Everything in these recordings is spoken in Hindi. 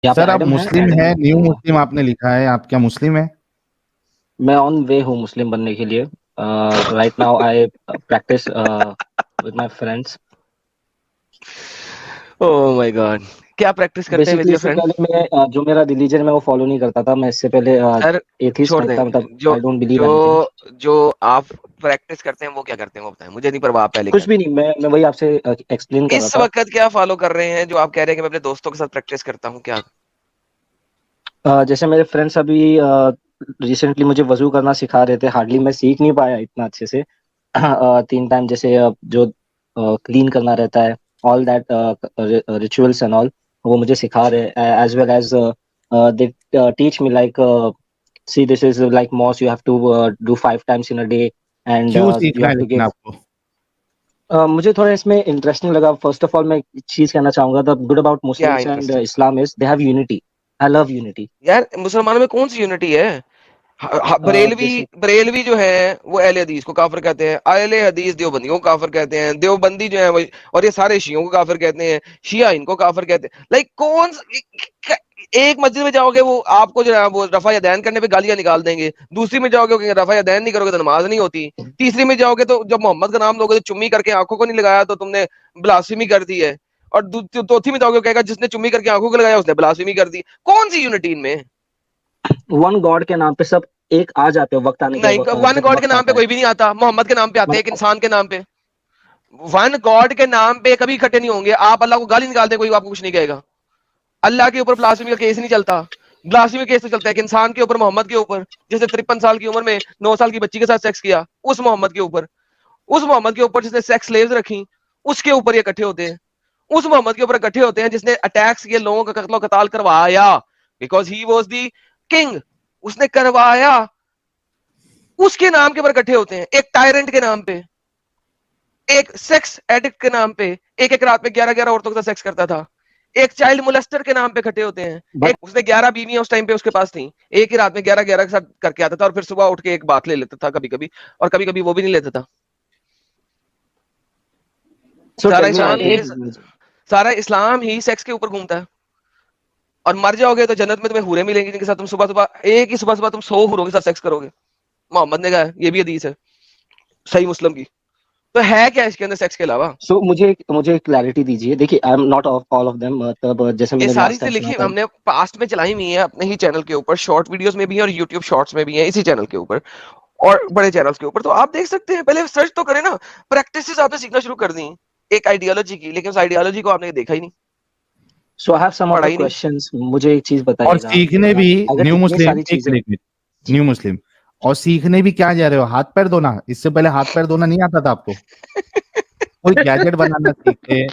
यहाँ पे सर आप एडम है, मुस्लिम एडम। है, न्यू मुस्लिम आपने लिखा है, आप क्या मुस्लिम है? मैं ऑन वे हूँ मुस्लिम बनने के लिए। Right now I practice with my friends. Oh my God, क्या प्रैक्टिस करते हैं विद बेसिकली योर इससे फ्रेंड? पहले मैं जो मेरा रिलीजन मैं वो फॉलो नहीं करता था। मैं इससे पहले सर एथिस्ट छोड़ टाइप था, दें, मतलब जो आई डोंट बिलीव जो एनीथिंग। जो आप प्रैक्टिस करते हैं वो क्या करते हैं वो बताएं, मुझे नहीं परवाह, आप पहले क्या कुछ भी करते नहीं, मैं वही आपसे एक्सप्लेन कर हैं रहा इस था। वक्त, क्या फॉलो कर रहे हैं जो आप कह रहे हैं कि मैं अपने दोस्तों के साथ प्रैक्टिस करता हूँ, क्या? जैसे मेरे फ्रेंड्स अभी रिसेंटली मुझे वजू करना सिखा रहे थे। हार्डली मैं सीख नहीं पाया इतना अच्छे से। 3 टाइम जैसे जो क्लीन करना रहता है, all that rituals and all, वो मुझे सिखा रहे। As well as they teach me like, see this is like moss, you have to do 5 times in a day, and क्यों यू सीखना हैव है टू लेकिन गिव। आपको? मुझे थोड़ा इसमें इंटरेस्टिंग लगा। फर्स्ट ऑफ ऑल मैं एक चीज कहना चाहूंगा, द गुड अबाउट क्या Muslims and interesting? Islam is they have unity. I love unity. यार मुसलमानों में कौन सी यूनिटी है? बरेलवी, जैसे बरेलवी जो है वो अहले हदीस को काफिर कहते हैं, अहले हदीस देवबंदियों को काफिर कहते हैं, देवबंदी जो है वो, और ये सारे शियों को काफिर कहते हैं, शिया इनको काफिर कहते हैं। लाइक कौन एक मस्जिद में जाओगे वो आपको जो है वो रफा यदैन करने पे गालियां निकाल देंगे, दूसरी में जाओगे वो रफा यदैन नहीं करोगे तो नमाज नहीं होती, तीसरी में जाओगे तो जब मोहम्मद का नाम लोगे तो चुम्मी करके आंखों को नहीं लगाया तो तुमने ब्लास्फेमी कर दी है, और चौथी में जाओगे कहेगा जिसने चुम्मी करके आंखों को लगाया उसने ब्लास्फेमी कर दी। कौन सी यूनिटी इनमें? वन गॉड के नाम पे सब एक आ जाते हो, वक्त आने के नहीं, वन जब गॉड के वक्त नाम पे आता है। कोई भी नहीं आता, मोहम्मद के नाम पे आते हैं, एक इंसान के नाम पे। वन गॉड के नाम पे कभी इकट्ठे नहीं होंगे। आप अल्लाह को गाली निकाल दे, कोई आपको कुछ नहीं कहेगा। अल्लाह के ऊपर ब्लास्फेमी का केस नहीं चलता। ब्लास्फेमी केस तो चलता है कि इंसान के ऊपर, मोहम्मद के ऊपर, जिसने 53 साल की उम्र में 9 साल की बच्ची के साथ सेक्स किया, उस मोहम्मद के ऊपर, उस मोहम्मद के ऊपर जिसने सेक्स स्लेव्स रखी, उसके ऊपर ये इकट्ठे होते हैं। उस मोहम्मद के ऊपर इकट्ठे होते हैं जिसने अटैक्स किए, लोगों का कत्लो कताल करवाया, because he was the king, उसने करवाया। उसके नाम के ऊपर इकट्ठे होते हैं, एक टायरेंट के नाम पे, एक सेक्स एडिक्ट के नाम पे, एक एक रात में 11-11 औरतों के साथ सेक्स करता था, एक चाइल्ड मोलेस्टर के नाम पे इकट्ठे होते हैं। बट एक उसने 11 बीवियां उस टाइम पे उसके पास थी, एक ही रात में 11-11 के साथ करके आता था, और फिर सुबह उठ के एक बात ले लेता था कभी कभी, और कभी कभी वो भी नहीं लेता था। सो सारा टेल मी इस्लाम ही, एक। सारा इस्लाम ही सेक्स के ऊपर घूमता है। और मर जाओगे तो जन्नत में तुम्हें हूरें मिलेंगी जिनके साथ तुम सुबह सुबह, एक ही सुबह सुबह तुम 100 हूरों के साथ सेक्स करोगे। मोहम्मद ने कहा है, ये भी हदीस है सही मुस्लिम की। तो है क्या इसके अंदर सेक्स के अलावा? सो मुझे क्लैरिटी दीजिए। देखिए, आई am not of all of them, मतलब जैसे ये मैंने सारी लास्ट चीजें टाइम सुना लिखी था। हमने पास्ट में चलाई हुई है अपने ही चैनल के ऊपर, शॉर्ट वीडियोस में भी है और यूट्यूब शॉर्ट्स में भी है, इसी चैनल के ऊपर और बड़े चैनल्स के ऊपर, तो आप देख सकते हैं। पहले सर्च तो करें ना, प्रैक्टिस आपने सीखना शुरू कर दी एक आइडियोलॉजी की, लेकिन उस आइडियोलॉजी को आपने देखा ही नहीं, सो आई हैव सम ऑफ पढ़ा द ही नहीं। क्वेश्चंस। मुझे एक चीज और बताइएगा, सीखने भी, अगर न्यू इतनी मुस्लिम, सारी एक चीजें। मिनट, जी। न्यू मुस्लिम, और सीखने भी क्या जा रहे हो? हाथ पैर धोना? इससे पहले हाथ पैर धोना नहीं आता था आपको? कोई गैजेट बनाना सीखते,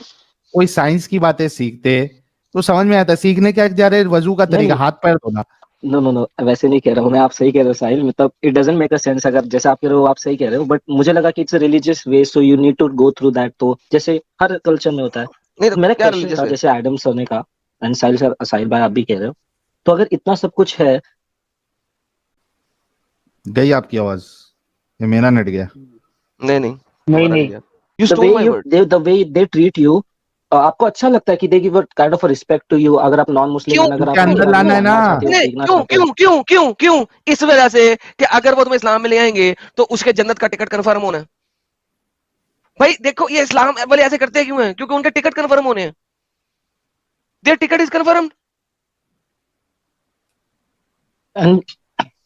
कोई साइंस की बातें सीखते तो समझ में आता। सीखने क्या जा रहे? वजू का नहीं तरीका, नहीं, हाथ पैर धोना। नो नो नो, वैसे नहीं कह रहा हूँ मैं। आप सही कह रहे हो साहिल, मतलब it doesn't make a sense. अगर जैसा आप कह रहे हो, आप सही कह रहे हो, बट मुझे लगा कि it's a religious way, so you need to go through that. तो जैसे हर कल्चर में होता है। नहीं तो मेरा क्या क्वेश्चन रिलीजियस था, है? जैसे एडम सर ने कहा, एंड साहिल सर, साहिल भाई आप भी कह रहे हो, तो अगर इतना सब कुछ है। गई आपकी आवाज, ये मेरा नेट गया। नहीं नहीं, नहीं हमारा नहीं नहीं, गया। You the way stole my you word. The way they treat you, आपको अच्छा लगता है कि they give kind of respect to you? अगर आप नॉन मुस्लिम क्यों हैं, अगर उनके आप क्यों उनके अंदर बारे में लाना है ना। जानना चाहते हो, नहीं, सीखना क्यों चाहते हो। क्यों क्यों क्यों क्यों? इस वजह से कि अगर वो तुम्हें इस्लाम में ले आएंगे तो उसके जन्नत का टिकट कंफर्म होना है। भाई देखो, ये इस्लाम वाले ऐसे करते हैं क्यों है? क्योंकि उनके टिकट कंफर्म होने हैं। There ticket is confirm. And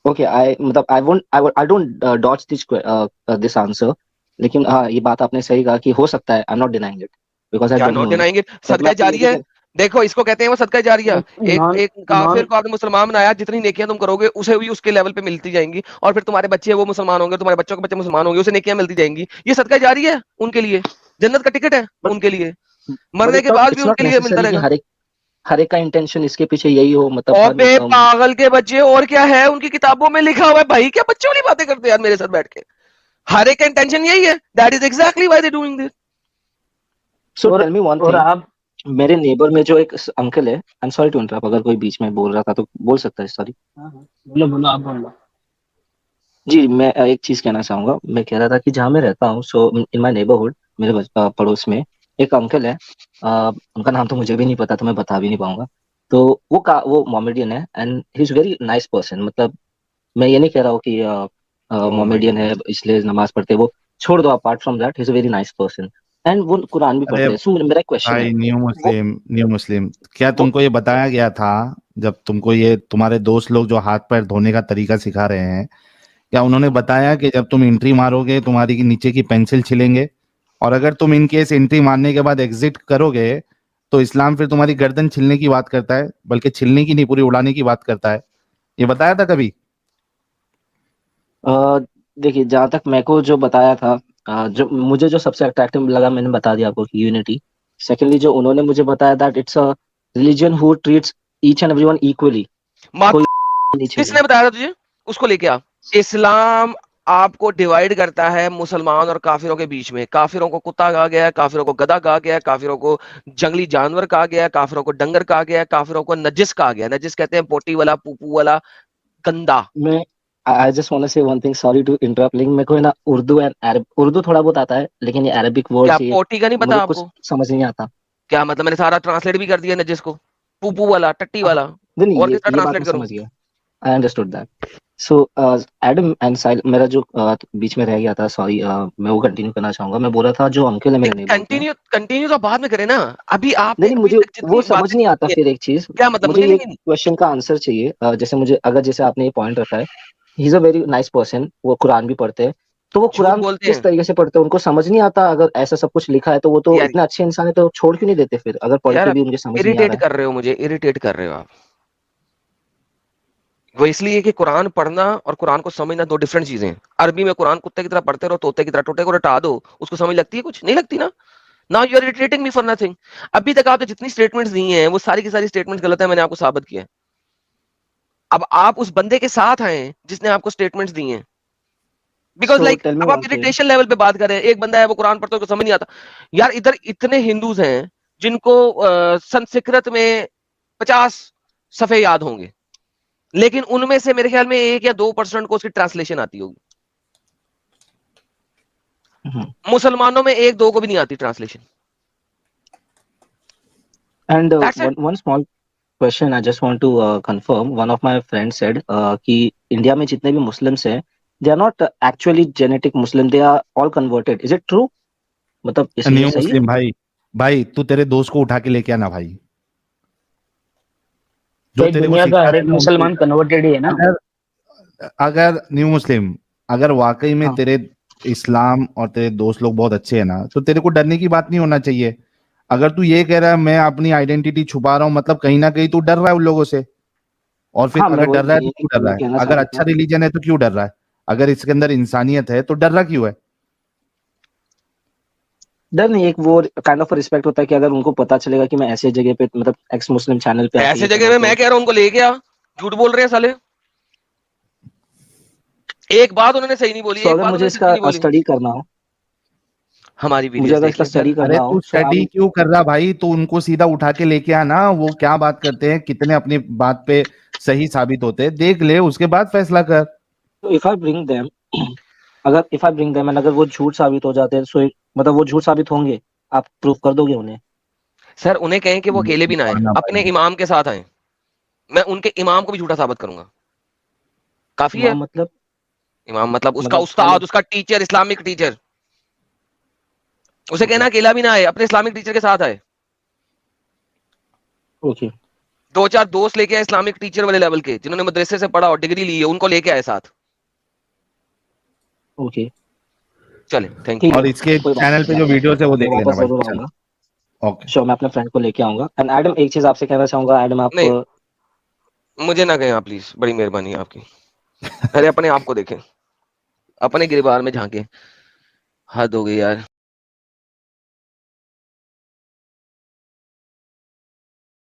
okay, I मतलब I don't dodge this answer. लेकिन हाँ, ये बात आपने सही कहा कि हो सकता है। I am not denying it, because I क्या don't not know it. Denying? But मैं सदका आपको ये भी जारिया है। देखो इसको कहते हैं वो सदका जारिया। एक नॉन एक काफिर नॉन को आपने मुसलमान बनाया, जितनी नेकियां तुम करोगे उसे भी उसके लेवल पे मिलती जाएंगी, और फिर तुम्हारे बच्चे वो मुसलमान होंगे, तुम्हारे बच्चों के बच्चे मुसलमान होंगे, उसे नेकियां मिलती जाएंगी। ये सदका जारिया है उनके लिए, जन्नत का टिकट है बट उनके लिए, बट मरने के बाद भी इट्स नॉट उनके लिए मिलता नेसेसरी कि रहेगा। हर एक का इंटेंशन इसके पीछे यही हो, मतलब और हर बे पागल के बच्चे, और क्या है उनकी किताबों में लिखा हुआ है भाई? क्या बच्चों वाली बातें करते हैं यार मेरे साथ बैठ के? हर एक का इंटेंशन यही है, that is exactly why they doing this. So tell me one और थिंग। आप। मेरे नेबर में जो एक अंकल है, I am sorry to interrupt, अगर कोई बीच में बोल रहा था तो बोल सकता है, सॉरी। हाँ, हाँ, बोलो बोलो, आप बोलो। जी, मैं एक चीज कहना चाहूंगा। मैं कह रहा था कि जहाँ मैं रहता हूँ, सो इन माय नेबरहुड, पड़ोस में एक अंकल है। उनका नाम तो मुझे भी नहीं पता, तो मैं बता भी नहीं पाऊंगा। तो वो मोमेडियन है and he is very nice person. मतलब मैं ये नहीं कह रहा हूँ कि मोमेडियन है इसलिए नमाज पढ़ते हैं। वो छोड़ दो, apart from that he is a very nice person and वो कुरान भी अरे पढ़ते हैं। सो मेरा क्वेश्चन है भाई, न्यू वो मुस्लिम, न्यू मुस्लिम, क्या वो तुमको ये बताया गया था जब तुमको ये तुम्हारे दोस्त लोग जो हाथ पैर धोने का तरीका सिखा रहे हैं, क्या उन्होंने बताया कि जब तुम एंट्री मारोगे तुम्हारी की नीचे की पेंसिल छिलेंगे, और अगर तुम इन केस एंट्री मारने के बाद एग्जिट करोगे तो इस्लाम फिर तुम्हारी गर्दन छिलने की बात करता है, बल्कि छिलने की नहीं, पूरी उड़ाने की बात करता है? ये बताया था कभी? अ, देखिए, जहाँ तक मेरे को जो बताया था, जो मुझे जो सबसे अट्रैक्टिव लगा मैंने बता दिया आपको कि यूनिटी। सेकेंडली जो उन्होंने मुझे बताया that it's a religion who treats each and everyone equally. मात कोई नहीं छेड़े। किसने बताया था तुझे? उसको लेके आ। इस्लाम आपको डिवाइड करता है मुसलमान और काफिरों के बीच में। काफिरों को कुत्ता कहा गया है, काफिरों को गधा कहा गया है, काफिरों को जंगली जानवर कहा गया है, काफिरों को डंगर कहा गया है, काफिरों को नजिस कहा गया है। नजिस कहते हैं पोटी वाला, पूपू वाला, गंदा। मैं I just want to say one thing, sorry to interrupt, लेकिन मेरे को है ना उर्दू एंड अरब, उर्दू थोड़ा बहुत आता है लेकिन ये अरबिक क्या वर्ड्स ये पोटी का नहीं पता मुझे कुछ आपको? समझ नहीं आता। क्या मतलब? मैंने सारा ट्रांसलेट भी कर दिया नजिस को, पूपू वाला, टट्टी हाँ, वाला। नहीं नहीं, और कितना ये बात ट्रांसलेट मैं करूं? समझ गया। I understood that. So Adam and साइल, मेरा जो बीच में रह गया था, सॉरी, मैं वो कंटिन्यू करना चाहूंगा। मैं बोल रहा था जो अंकल है मेरे नेबर्स में। कंटिन्यू कंटिन्यू तो बाद में करें ना। अभी नहीं आपने नहीं, अभी मुझे तक वो जितनी समझ बातें नहीं आता की है, फिर एक चीज। क्या मतलब? मुझे मुझे ये नहीं। क्वेश्चन का आंसर चाहिए। जैसे मुझे अगर जैसे आपने ये पॉइंट रखा है, he is a very nice person, वो कुरान भी पढ़ते हैं, तो वो झूठ कुरान बोलते किस हैं तरीके से पढ़ते हैं उनको समझ नहीं आता? अगर ऐसा सब कुछ लिखा है तो वो तो यार। इतने अच्छे इंसान है, तो छोड़ क्यों नहीं देते फिर, अगर पढ़ यार के आप भी उनके समझ नहीं आ इरिटेट रहा है? कर रहे हो, मुझे इरिटेट कर रहे हो आप। वो इसलिए कि कुरान पढ़ना और कुरान को समझना दो डिफरेंट चीजें हैं। अरबी में कुरान कुत्ते की तरह पढ़ते रहो, तोते की तरह, टोटे को रटा दो, उसको समझ लगती है? कुछ नहीं लगती ना। Now you are irritating me for nothing. अभी तक आपने जितनी स्टेटमेंट्स दी हैं वो सारी की सारी स्टेटमेंट्स गलत है, मैंने आपको साबित किया है। अब आप उस बंदे के साथ आए जिसने आपको स्टेटमेंट्स दी हैं। Because so like tell me अब आप वन थिंग। इरिटेशन लेवल पे बात कर रहे हैं। एक बंदा है वो कुरान पढ़ता है, उसको समझ नहीं आता। यार इधर इतने हिंदूज हैं जिनको संस्कृत में 50 सफे याद होंगे, लेकिन उनमें से मेरे ख्याल में 1 या 2% को उसकी ट्रांसलेशन आती होगी। मुसलमानों में 1-2 को भी नहीं आती translation. And that's it. One small question I just want to confirm, one of my friend said कि इंडिया में जितने भी मुस्लिम्स हैं, they are not actually genetic Muslim, they are all converted. Is it true? मतलब ये न्यू सही है? मुस्लिम भाई, भाई तू तेरे दोस्त को उठा के लेके आना भाई, जो भाई तेरे को दुनिया का सिखा हर रहे एक ना उनको। मुसलमान कन्वर्टेड ही है ना। अगर अगर न्यू मुस्लिम, अगर वाकई में हाँ। तेरे इस्लाम और तेरे दोस्त लोग बहुत अच्छे हैं ना, तो तेरे को डरने की बात नहीं होना चाहिए। अगर तू ये कह रहा है मैं अपनी आइडेंटिटी छुपा रहा हूं, मतलब कहीं ना कहीं तू डर रहा है उन लोगों से। और फिर हाँ, मैं अगर वही डर रहा है तो यही क्यों डर रहा वही है? कहना चाह अगर रहा अच्छा था। रिलीजन है तो क्यों डर रहा है? अगर इसके अंदर इंसानियत है तो डर रहा क्यों है? डर नहीं, एक वो काइंड ऑफ रिस्पेक्ट होता है कि अगर उनको पता चलेगा कि मैं ऐसे जगह पे, मतलब एक्स मुस्लिम चैनल पे आके ऐसे ये कर रहा जगह हूँ में तो। मैं कह रहा हूं उनको लेके आ। झूठ बोल रहे हैं साले। एक बात उन्होंने सही नहीं बोली, सो एक अगर बात मुझे उन्होंने सच्ची इसका नहीं बोली। स्टडी करना हो, हमारी मुझे वीडियोस अगर देख इसका ले स्टडी फिर। करना अरे हो तू सो आई स्टडी एम। क्यों कर रहा भाई? तू उनको सीधा उठा के लेके आना, वो क्या बात करते हैं, कितने अपनी बात पे सही साबित होते हैं, देख ले, उसके बाद फैसला कर। इफ आई ब्रिंग देम अगर if I bring them and अगर वो झूठ साबित हो जाते हैं, सो मतलब वो झूठ साबित होंगे, आप प्रूफ कर दोगे उन्हें? सर उन्हें कहें कि वो अकेले भी ना आए, आना अपने भाई। इमाम के साथ आए। मैं उनके इमाम को भी झूठा साबित करूंगा। काफी है। इमाम मतलब? इमाम मतलब उसका मतलब उस्ताद, उसका टीचर, इस्लामिक टीचर। उसे ओके। कहना अकेला भी ना आए, अपने इस्लामिक टीचर के साथ आए। ओके। 2-4 दोस्त लेके आए इस्लामिक टीचर वाले लेवल के, जिन्होंने मदरसे से पढ़ा और डिग्री ली है, उनको लेके आए साथ। ओके। चले, थैंक ठीक यू। है, और इसके कोई बात चैनल नहीं, पे जो वीडियोस है वो मैं देख लेना वापस भाई, जरूर चल। आऊंगा। ओके। श्योर, मैं अपने फ्रेंड को लेके आऊंगा। एंड एडम, एक चीज आपसे कहना चाहूंगा एडम, आप नहीं, मुझे ना कहें आप प्लीज, बड़ी मेहरबानी है आपकी। अरे अपने आप को देखें, अपने गिरबार में झांके। हद हो गई यार।